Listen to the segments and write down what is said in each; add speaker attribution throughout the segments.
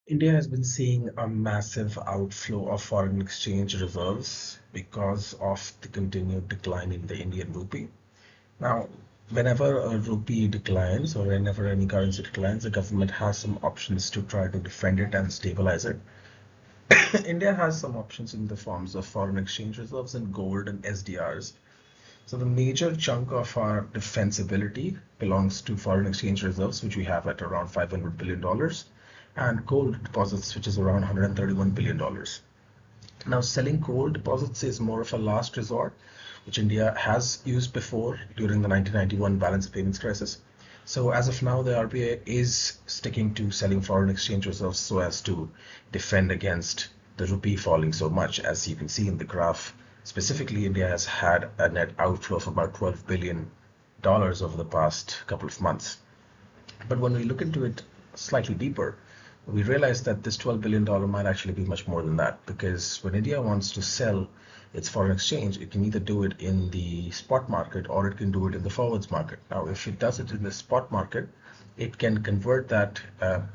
Speaker 1: India has been seeing a massive outflow of foreign exchange reserves because of the continued decline in the Indian rupee. Now, whenever a rupee declines or whenever any currency declines, the government has some options to try to defend it and stabilize it. India has some options in the forms of foreign exchange reserves and gold and SDRs. So the major chunk of our defensibility belongs to foreign exchange reserves, which we have at around $500 billion, and gold deposits, which is around $131 billion. Now, selling coal deposits is more of a last resort, which India has used before during the 1991 balance of payments crisis. So, as of now, the RBI is sticking to selling foreign exchange reserves so as to defend against the rupee falling so much. As you can see in the graph, specifically, India has had a net outflow of about $12 billion over the past couple of months. But when we look into it slightly deeper, we realize that this $12 billion might actually be much more than that, because when India wants to sell its foreign exchange, it can either do it in the spot market or it can do it in the forwards market. Now, if it does it in the spot market, it can convert that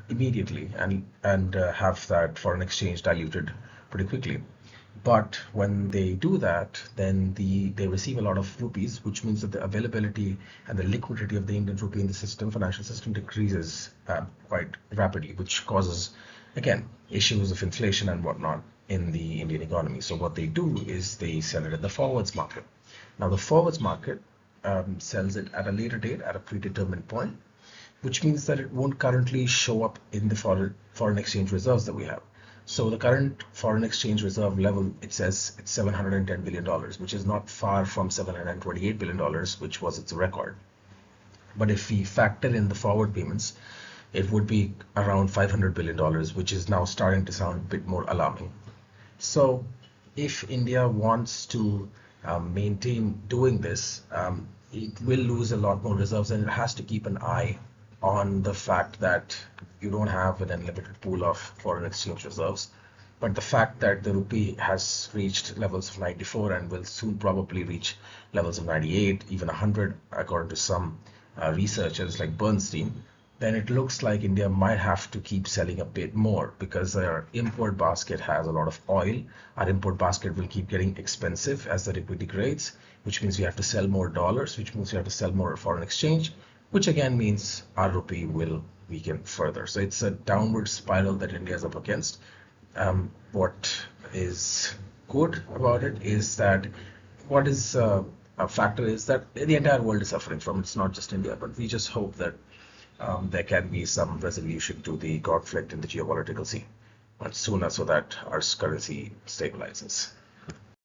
Speaker 1: immediately and have that foreign exchange diluted pretty quickly. But when they do that, then they receive a lot of rupees, which means that the availability and the liquidity of the Indian rupee in the system, financial system, decreases quite rapidly, which causes, again, issues of inflation and whatnot in the Indian economy. So what they do is they sell it in the forwards market. Now the forwards market sells it at a later date at a predetermined point, which means that it won't currently show up in the foreign exchange reserves that we have. So the current foreign exchange reserve level, it says it's $710 billion, which is not far from $728 billion, which was its record. But if we factor in the forward payments, it would be around $500 billion, which is now starting to sound a bit more alarming. So if India wants to maintain doing this, it will lose a lot more reserves, and it has to keep an eye on the fact that you don't have an unlimited pool of foreign exchange reserves. But the fact that the rupee has reached levels of 94 and will soon probably reach levels of 98, even 100, according to some researchers like Bernstein, then it looks like India might have to keep selling a bit more because our import basket has a lot of oil. Our import basket will keep getting expensive as the rupee degrades, which means we have to sell more dollars, which means we have to sell more foreign exchange, which again means our rupee will weaken further. So it's a downward spiral that India is up against. What is good about it is that what is a factor is that the entire world is suffering from it. It's not just India, but we just hope that there can be some resolution to the conflict in the geopolitical scene much sooner so that our currency stabilizes.